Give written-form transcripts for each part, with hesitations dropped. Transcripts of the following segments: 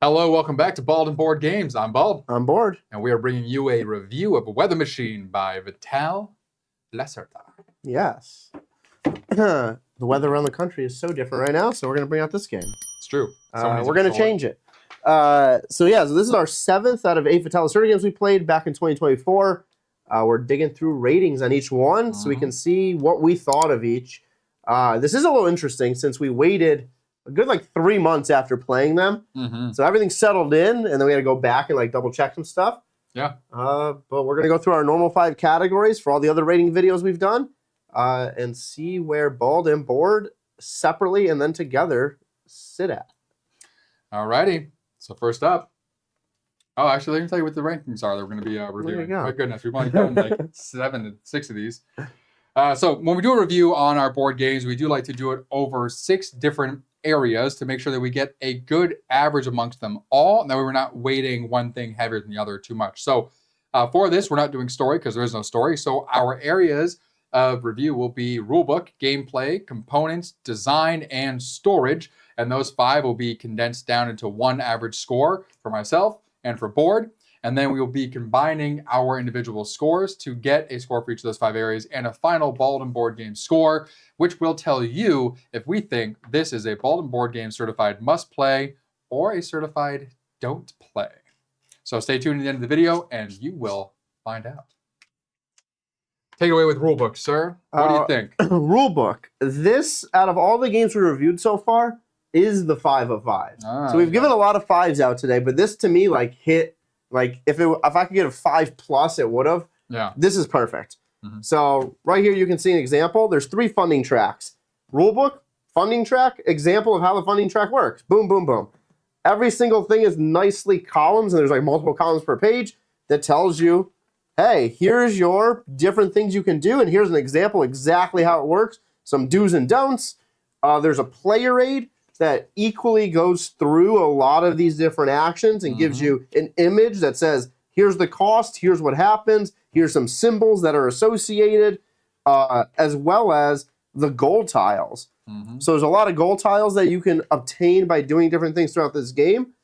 Hello, welcome back to Bald and Board Games. I'm Bald, I'm bored. and we are bringing you a review of Weather Machine by Vital Lacerda. Yes. The weather around the country is so different right now, so we're going to bring out this game. It's true. We're going to change it. So this is our 7th out of 8 Vital Lacerda games we played back in 2024. We're digging through ratings on each one so we can see what we thought of each. This is a little interesting since we waited a good 3 months after playing them. So everything settled in, and then we had to go back and double check some stuff. Yeah. But we're going to go through our normal 5 categories for all the other rating videos we've done and see where Bald and Board separately and then together sit at. Alrighty. So first up. Oh, actually, let me tell you what the rankings are that we're going to be reviewing. Go. My goodness, we've only done 6 of these. So when we do a review on our board games, we do like to do it over 6 different areas to make sure that we get a good average amongst them all, and that we're not weighting one thing heavier than the other too much. So for this, we're not doing story because there is no story. So our areas of review will be rulebook, gameplay, components, design, and storage. And those 5 will be condensed down into one average score for myself and for Board. And then we will be combining our individual scores to get a score for each of those 5 areas and a final Bald and Board Game score, which will tell you if we think this is a Bald and Board Game certified must play or a certified don't play. So stay tuned to the end of the video and you will find out. Take it away with rulebook, sir. What do you think? Rulebook. This, out of all the games we reviewed so far, is the 5 of 5. So we've given a lot of 5s out today, but this to me hit. If I could get a 5+, it would have. Yeah. This is perfect. So right here you can see an example. There's 3 funding tracks. Rulebook, funding track, example of how the funding track works. Boom, boom, boom. Every single thing is nicely columns, and there's multiple columns per page that tells you, hey, here's your different things you can do, and here's an example exactly how it works. Some do's and don'ts. There's a player aid that equally goes through a lot of these different actions and gives you an image that says, here's the cost, here's what happens, here's some symbols that are associated, as well as the goal tiles. So there's a lot of goal tiles that you can obtain by doing different things throughout this game.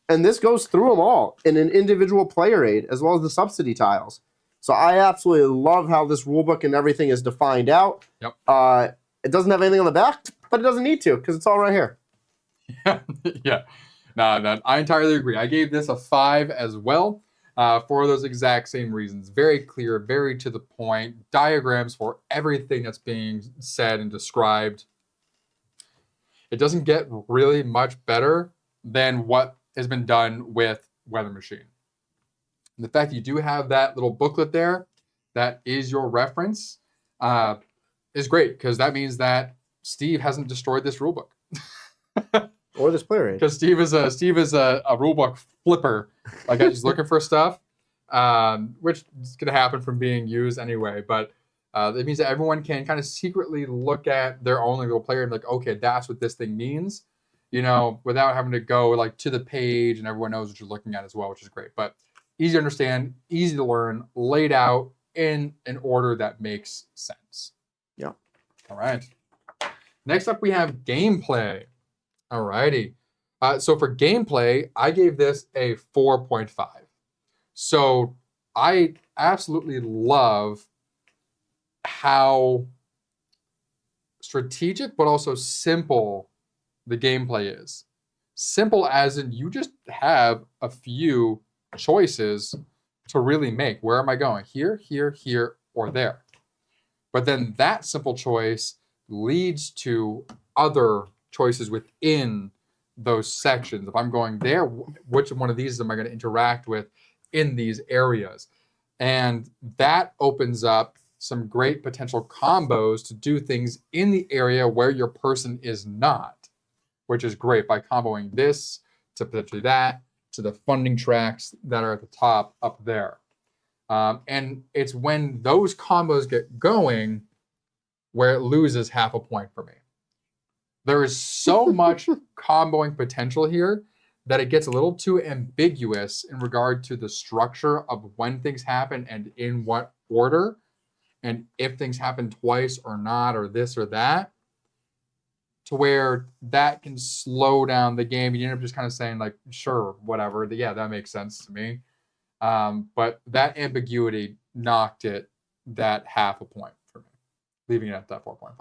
And this goes through them all in an individual player aid, as well as the subsidy tiles. So I absolutely love how this rulebook and everything is defined out. Yep. It doesn't have anything on the back, but it doesn't need to because it's all right here. Yeah. No, I entirely agree. I gave this a 5 as well for those exact same reasons. Very clear, very to the point, diagrams for everything that's being said and described. It doesn't get really much better than what has been done with Weather Machine. And the fact that you do have that little booklet there that is your reference is great because that means that Steve hasn't destroyed this rulebook. Or this player aid. Because Steve is a rulebook flipper. He's looking for stuff, which is going to happen from being used anyway. But it means that everyone can kind of secretly look at their own little player and okay, that's what this thing means, without having to go to the page and everyone knows what you're looking at as well, which is great. But easy to understand, easy to learn, laid out in an order that makes sense. Yeah. All right. Next up, we have gameplay. Alrighty. So for gameplay, I gave this a 4.5. So I absolutely love how strategic but also simple the gameplay is. Simple as in you just have a few choices to really make. Where am I going? Here, here, here, or there. But then that simple choice leads to other choices within those sections. If I'm going there, which one of these am I going to interact with in these areas? And that opens up some great potential combos to do things in the area where your person is not, which is great by comboing this to potentially that to the funding tracks that are at the top up there. And it's when those combos get going where it loses half a point for me. There is so much comboing potential here that it gets a little too ambiguous in regard to the structure of when things happen and in what order, and if things happen twice or not, or this or that. to where that can slow down the game. You end up just kind of saying like, sure, whatever. Yeah, that makes sense to me. But that ambiguity knocked it that half a point for me, leaving it at that 4.5.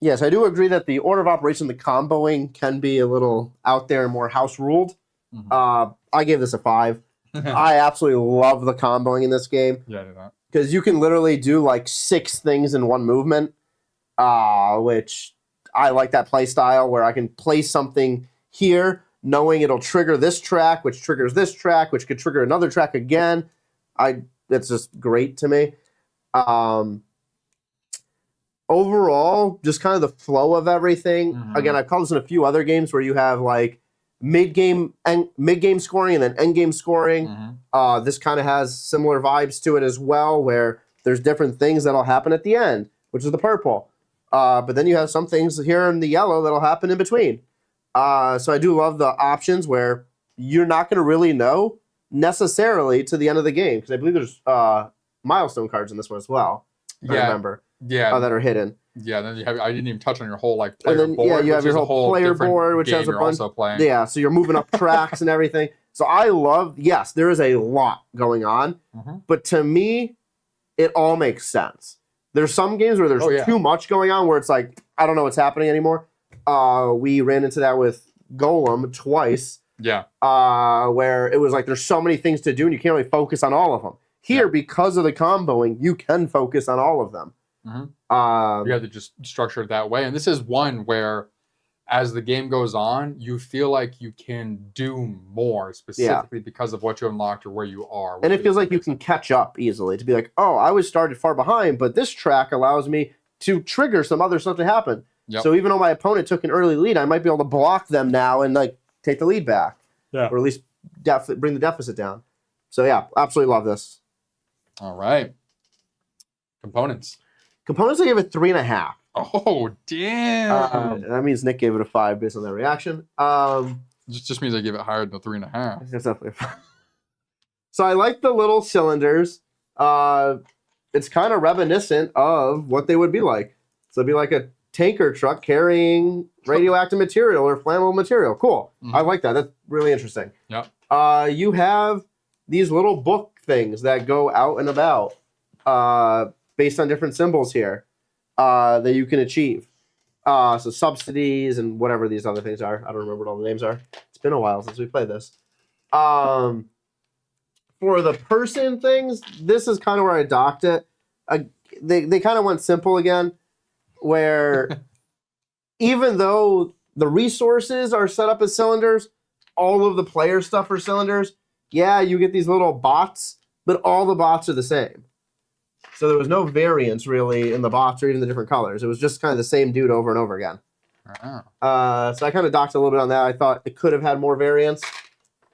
Yes, I do agree that the order of operation, the comboing, can be a little out there and more house ruled. I gave this a 5. I absolutely love the comboing in this game. Yeah, I do that. Because you can literally do like 6 things in one movement, which I like that play style where I can place something here, knowing it'll trigger this track, which triggers this track, which could trigger another track again. It's just great to me. Overall, just kind of the flow of everything. Again, I've called this in a few other games where you have like mid-game scoring and then end-game scoring. This kind of has similar vibes to it as well, where there's different things that'll happen at the end, which is the purple. But then you have some things here in the yellow that'll happen in between. So I do love the options where you're not going to really know necessarily to the end of the game, because I believe there's milestone cards in this one as well. I remember. Yeah, that are hidden. Yeah, then you have. I didn't even touch on your whole like player then, board. Yeah, you have your whole player board, which has a bunch. Also playing. Yeah, so you're moving up tracks and everything. So I love. Yes, there is a lot going on, but to me, it all makes sense. There's some games where there's too much going on, where it's like I don't know what's happening anymore. We ran into that with Golem twice. Yeah. Where it was like there's so many things to do and you can't really focus on all of them. Here, because of the comboing, you can focus on all of them. You have to just structure it that way. And this is one where, as the game goes on, you feel like you can do more specifically because of what you unlocked or where you are. And it feels like you can catch up easily to be like, oh, I was started far behind, but this track allows me to trigger some other stuff to happen. So even though my opponent took an early lead, I might be able to block them now and like take the lead back. Or at least bring the deficit down. So yeah, absolutely love this. All right. Components. Components, I gave it 3.5. Oh, damn. That means Nick gave it a 5 based on that reaction. Just means I gave it higher than 3.5. It's definitely a 5. So I like the little cylinders. It's kind of reminiscent of what they would be like. So it'd be like a tanker truck carrying radioactive material or flammable material. Cool. I like that. That's really interesting. You have these little book things that go out and about based on different symbols here that you can achieve. So subsidies and whatever these other things are. I don't remember what all the names are. It's been a while since we played this. For the person things, this is kind of where I docked it. They kind of went simple again, where even though the resources are set up as cylinders, all of the player stuff are cylinders. Yeah, you get these little bots, but all the bots are the same. So there was no variance really in the bots or even the different colors. It was just kind of the same dude over and over again. So I kind of docked a little bit on that. I thought it could have had more variance.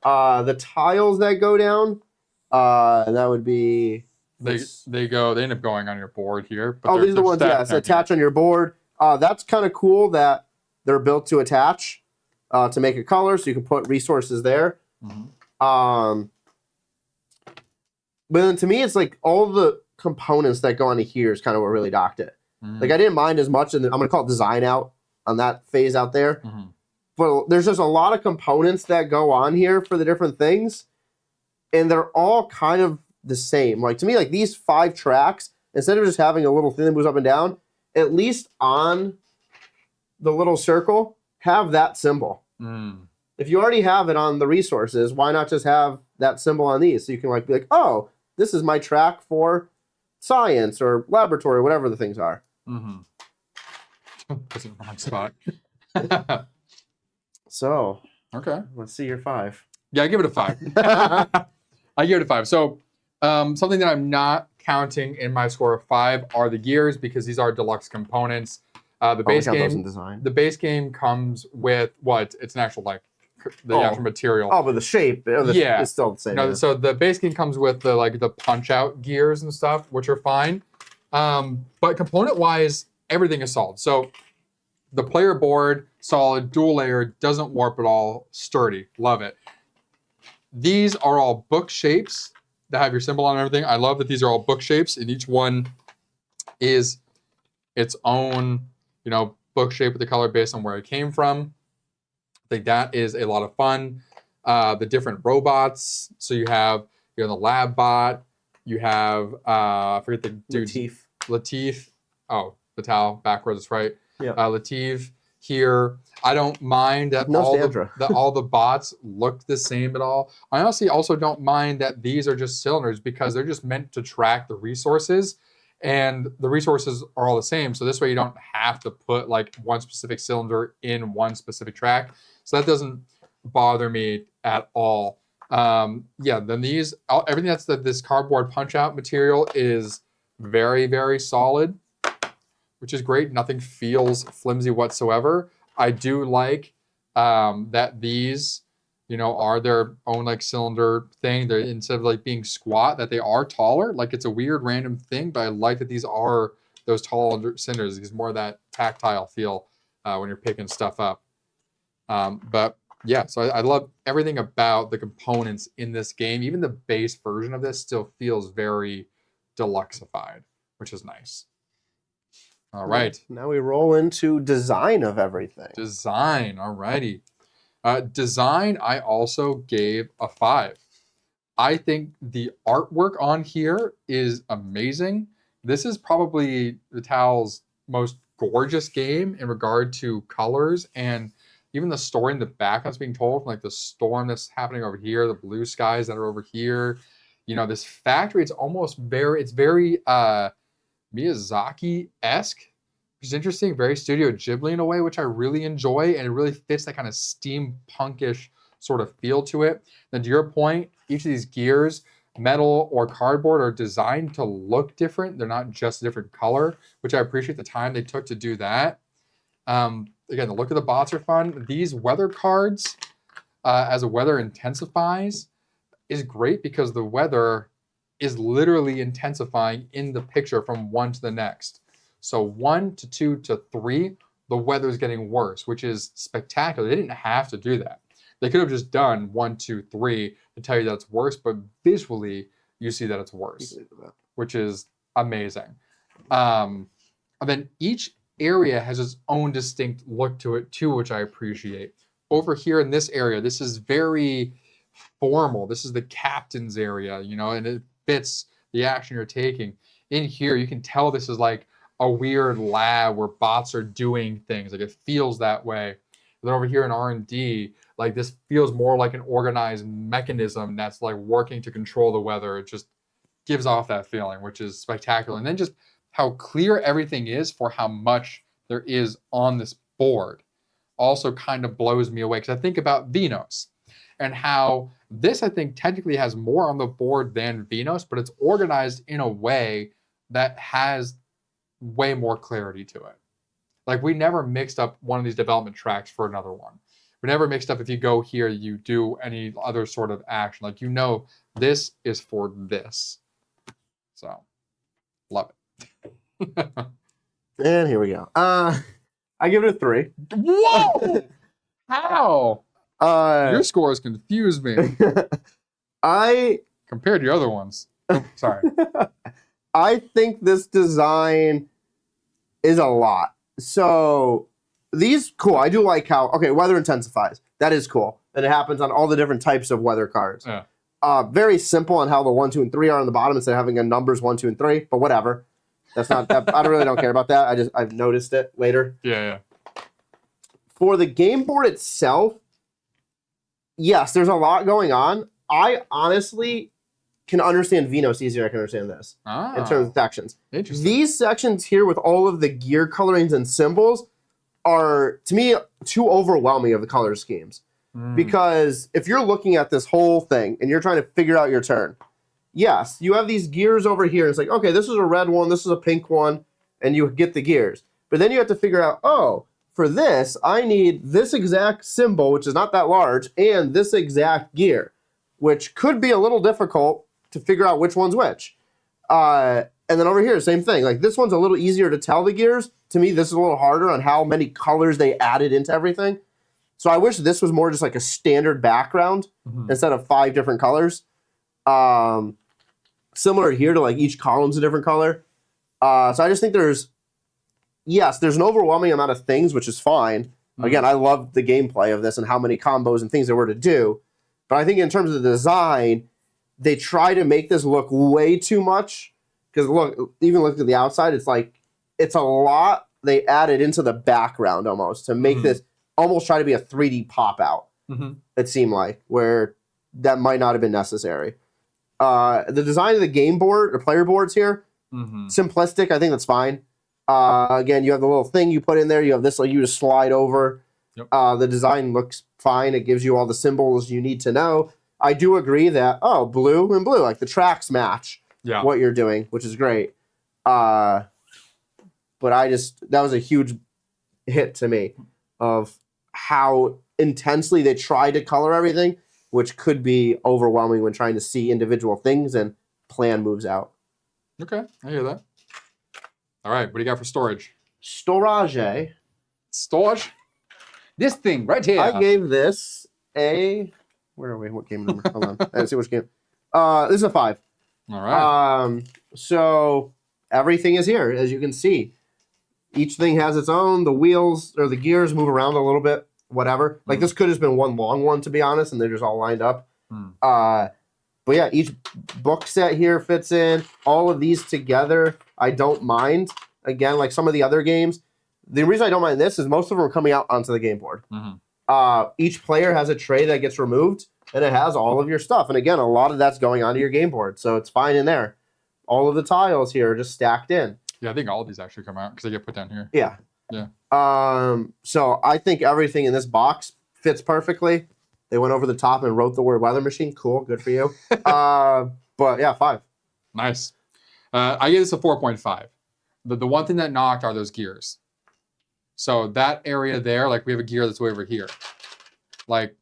The tiles that go down, that would be... They end up going on your board here. But these are the ones, attach on your board. That's kind of cool that they're built to attach to make a color, so you can put resources there. But then to me, it's like all the components that go onto here is kind of what really docked it. Like I didn't mind as much, and I'm gonna call it design out on that phase out there. But there's just a lot of components that go on here for the different things, and they're all kind of the same. Like to me, like these 5 tracks, instead of just having a little thing that moves up and down, at least on the little circle, have that symbol. If you already have it on the resources, why not just have that symbol on these? So you can like be like, oh, this is my track for science or laboratory, whatever the things are. That's in the wrong spot. So, okay. Let's see your 5. Yeah, I give it a 5. I give it a 5. So, something that I'm not counting in my score of 5 are the gears, because these are deluxe components. The base game comes with what? It's an actual actual material. Oh, but the shape is still the same. No, so the base game comes with the punch out gears and stuff, which are fine. But component wise, everything is solid. So the player board, solid, dual layer, doesn't warp at all, sturdy. Love it. These are all book shapes that have your symbol on and everything. I love that these are all book shapes, and each one is its own, book shape of the color based on where it came from. I think that is a lot of fun. The different robots. So you have the lab bot. You have I forget the dude. Latif. Oh, Vital backwards. That's right. Yeah. Latif here. I don't mind that all the bots look the same at all. I honestly also don't mind that these are just cylinders because they're just meant to track the resources, and the resources are all the same. So this way you don't have to put like one specific cylinder in one specific track. So that doesn't bother me at all. Yeah, then everything that's this cardboard punch out material is very, very solid, which is great. Nothing feels flimsy whatsoever. I do like that these, are their own like cylinder thing. They're instead of like being squat, that they are taller. Like it's a weird random thing, but I like that these are those tall cylinders. It's more of that tactile feel when you're picking stuff up. But yeah, so I love everything about the components in this game. Even the base version of this still feels very deluxeified, which is nice. All right. Now we roll into design of everything. Design. All righty. Design, I also gave a 5. I think the artwork on here is amazing. This is probably Vital's most gorgeous game in regard to colors and even the story in the back that's being told, from like the storm that's happening over here, the blue skies that are over here. This factory, it's very Miyazaki-esque, which is interesting, very Studio Ghibli in a way, which I really enjoy, and it really fits that kind of steampunkish sort of feel to it. Then to your point, each of these gears, metal or cardboard, are designed to look different. They're not just a different color, which I appreciate the time they took to do that. Again, the look of the bots are fun. These weather cards, as the weather intensifies, is great because the weather is literally intensifying in the picture from one to the next. So 1 to 2 to 3, the weather is getting worse, which is spectacular. They didn't have to do that. They could have just done 1, 2, 3 to tell you that it's worse, but visually you see that it's worse, which is amazing. And then each area has its own distinct look to it too, which I appreciate. Over here in this area, this is very formal. This is the captain's area, and it fits the action you're taking. In here, you can tell this is like a weird lab where bots are doing things. Like it feels that way. Then over here in R&D, like this feels more like an organized mechanism that's like working to control the weather. It just gives off that feeling, which is spectacular. And then just how clear everything is for how much there is on this board also kind of blows me away. Because I think about Venus and how this, I think, technically has more on the board than Venus, but it's organized in a way that has way more clarity to it. Like we never mixed up one of these development tracks for another one. We never mixed up if you go here, you do any other sort of action. Like this is for this. So, love it. And here we go. I give it a 3. Whoa! How? Your scores confuse me. Compared to your other ones. Oh, sorry. I think this design is a lot. So these, cool. I do like how, weather intensifies. That is cool. And it happens on all the different types of weather cards. Yeah. Very simple on how the 1, 2, and 3 are on the bottom instead of having a numbers 1, 2, and 3. But whatever. That's not. I really don't care about that. I've noticed it later. Yeah. For the game board itself, yes, there's a lot going on. I honestly can understand Venus easier than I can understand this in terms of sections. Interesting. These sections here with all of the gear colorings and symbols are, to me, too overwhelming of the color schemes. Because if you're looking at this whole thing and you're trying to figure out your turn, yes, you have these gears over here. It's like, okay, this is a red one, this is a pink one, and you get the gears. But then you have to figure out, for this, I need this exact symbol, which is not that large, and this exact gear, which could be a little difficult to figure out which one's which. And then over here, same thing. Like this one's a little easier to tell the gears. To me, this is a little harder on how many colors they added into everything. So I wish this was more just like a standard background instead of 5 different colors. Similar here to like each column's a different color. So I just think there's yes, there's an overwhelming amount of things, which is fine. Again, I love the gameplay of this and how many combos and things there were to do. But I think in terms of the design, they try to make this look way too much. Because look, even look at the outside, it's like, it's a lot they added into the background almost to make this almost try to be a 3D pop out. It seemed like, where that might not have been necessary. The design of the game board or player boards here, simplistic. I think that's fine. Again, you have the little thing you put in there. You have this, like you just slide over. Yep. The design looks fine. It gives you all the symbols you need to know. I do agree that, blue and blue, like the tracks match what you're doing, which is great. But that was a huge hit to me of how intensely they tried to color everything, which could be overwhelming when trying to see individual things and plan moves out. Okay, I hear that. All right, what do you got for storage? Storage. Storage? This thing right here. I gave this a... Where are we? What game number? Hold on. I didn't see which game. This is a 5. All right. So everything is here, as you can see. Each thing has its own. The wheels or the gears move around a little bit, whatever. Like this could have been one long one, to be honest, and they're just all lined up. But yeah, each book set here fits in. All of these together, I don't mind. Again, like some of the other games. The reason I don't mind this is most of them are coming out onto the game board. Each player has a tray that gets removed, and it has all of your stuff. And again, a lot of that's going onto your game board, so it's fine in there. All of the tiles here are just stacked in. Yeah, I think all of these actually come out because they get put down here. Yeah. Yeah. So I think everything in this box fits perfectly. They went over the top and wrote the word weather machine. Cool. Good for you. But yeah, 5. Nice. I gave this a 4.5. The one thing that knocked are those gears. So that area there, like we have a gear that's way over here. Like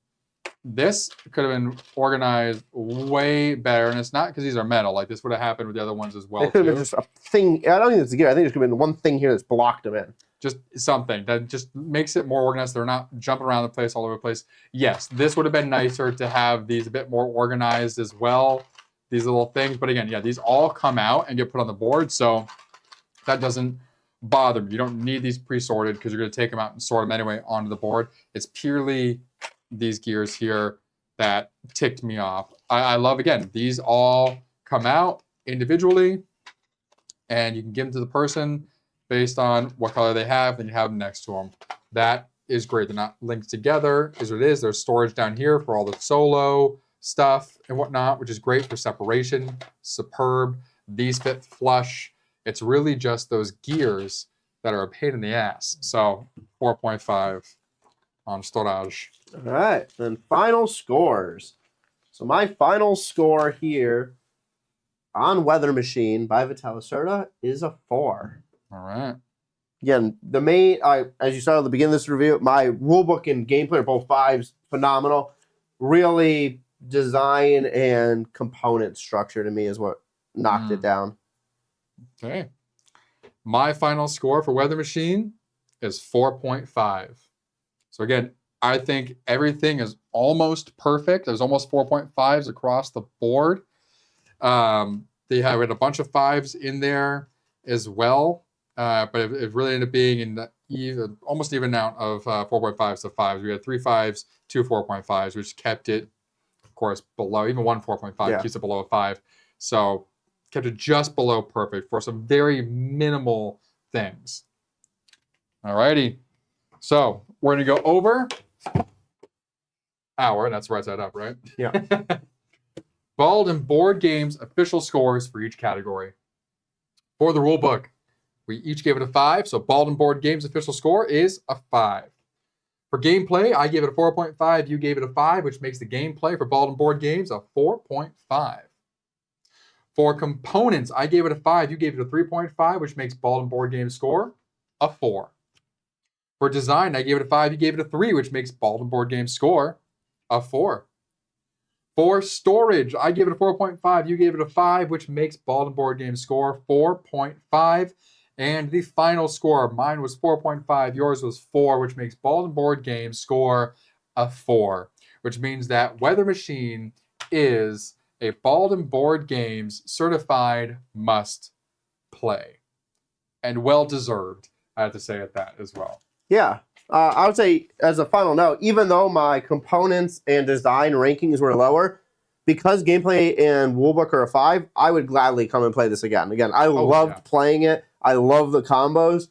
this could have been organized way better. And it's not because these are metal. Like this would have happened with the other ones as well. It could have been just a thing. I don't think it's a gear. I think it could have been one thing here that's blocked them in. Just something that just makes it more organized. They're not jumping around the place all over the place. Yes, this would have been nicer to have these a bit more organized as well. These little things. But again, yeah, these all come out and get put on the board. So that doesn't bother me. You don't need these pre-sorted because you're going to take them out and sort them anyway onto the board. It's purely these gears here that ticked me off. I love, again, these all come out individually and you can give them to the person based on what color they have, then you have them next to them. That is great. They're not linked together, is what it is. There's storage down here for all the solo stuff and whatnot, which is great for separation. Superb. These fit flush. It's really just those gears that are a pain in the ass. So 4.5 on storage. All right, then final scores. So my final score here on Weather Machine by Lacerda is a 4. All right. Again, the main, as you saw at the beginning of this review, my rulebook and gameplay are both 5s. Phenomenal. Really, design and component structure to me is what knocked it down. Okay. My final score for Weather Machine is 4.5. So again, I think everything is almost perfect. There's almost 4.5s across the board. They had a bunch of 5s in there as well. But it really ended up being in the almost even out of 4.5s to 5s. We had 3 5s, 2 4.5s, which kept it, of course, below. Even one 4.5 keeps it below a 5. So kept it just below perfect for some very minimal things. Alrighty. So we're going to go over hour. That's right side up, right? Yeah. Bald and Board Games official scores for each category. For the rule book, we each gave it a 5, so Bald and Board Games official score is a 5. For gameplay, I gave it a 4.5, you gave it a 5, which makes the gameplay for Bald and Board Games a 4.5. For components, I gave it a 5, you gave it a 3.5, which makes Bald and Board Games score a 4. For design, I gave it a 5, you gave it a 3, which makes Bald and Board Games score a 4. For storage, I gave it a 4.5, you gave it a 5, which makes Bald and Board Games score 4.5. And the final score, mine was 4.5, yours was 4, which makes Bald and Board Games score a 4, which means that Weather Machine is a Bald and Board Games certified must play. And well deserved. I have to say at that as well. Yeah. I would say, as a final note, even though my components and design rankings were lower, because gameplay and rulebook are a 5, I would gladly come and play this again. Again, I loved playing it. I love the combos.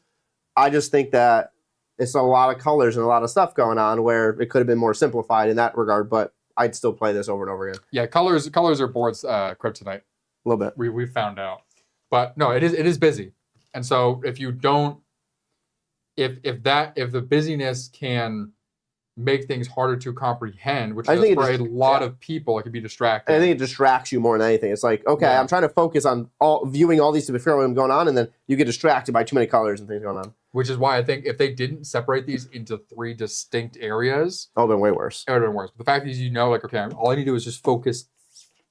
I just think that it's a lot of colors and a lot of stuff going on where it could have been more simplified in that regard, but I'd still play this over and over again. Yeah, colors are board's kryptonite. A little bit. We found out. But no, it is busy. And so if you don't if the busyness can make things harder to comprehend, which I think for a lot of people, it can be distracting. I think it distracts you more than anything. It's like, okay, I'm trying to focus on viewing all these to figure out what's going on, and then you get distracted by too many colors and things going on. Which is why I think if they didn't separate these into 3 distinct areas, it would have been way worse. It would have been worse. But the fact is, like, okay, all I need to do is just focus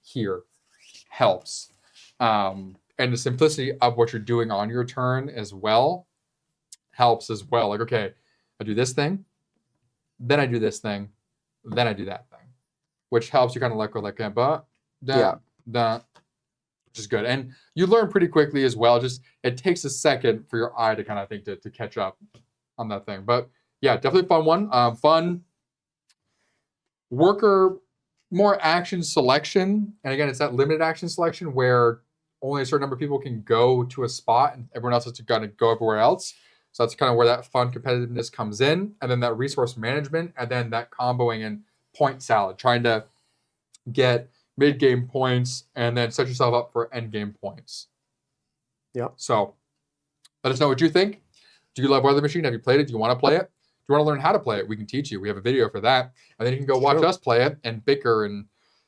here. Helps. And the simplicity of what you're doing on your turn as well helps as well. Like, okay, I do this thing, then I do this thing, then I do that thing, which helps you kind of let go, like, which is good. And you learn pretty quickly as well. Just it takes a second for your eye to kind of think to catch up on that thing. But yeah, definitely fun one. Fun worker, more action selection. And again, it's that limited action selection where only a certain number of people can go to a spot and everyone else is going to go everywhere else. So that's kind of where that fun competitiveness comes in. And then that resource management, and then that comboing and point salad, trying to get mid-game points and then set yourself up for end-game points. Yeah. So let us know what you think. Do you love Weather Machine? Have you played it? Do you want to play it? Do you want to learn how to play it? We can teach you. We have a video for that. And then you can go watch us play it and bicker and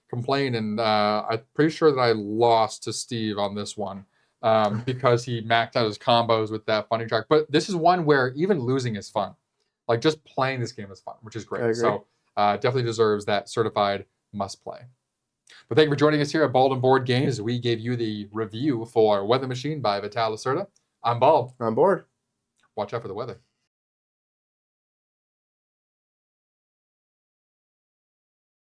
complain. And I'm pretty sure that I lost to Steve on this one. Because he maxed out his combos with that funding track. But this is one where even losing is fun. Like, just playing this game is fun, which is great. So definitely deserves that certified must play. But thank you for joining us here at Bald and Board Games. We gave you the review for Weather Machine by Lacerda. I'm Bald. I'm Board. Watch out for the weather.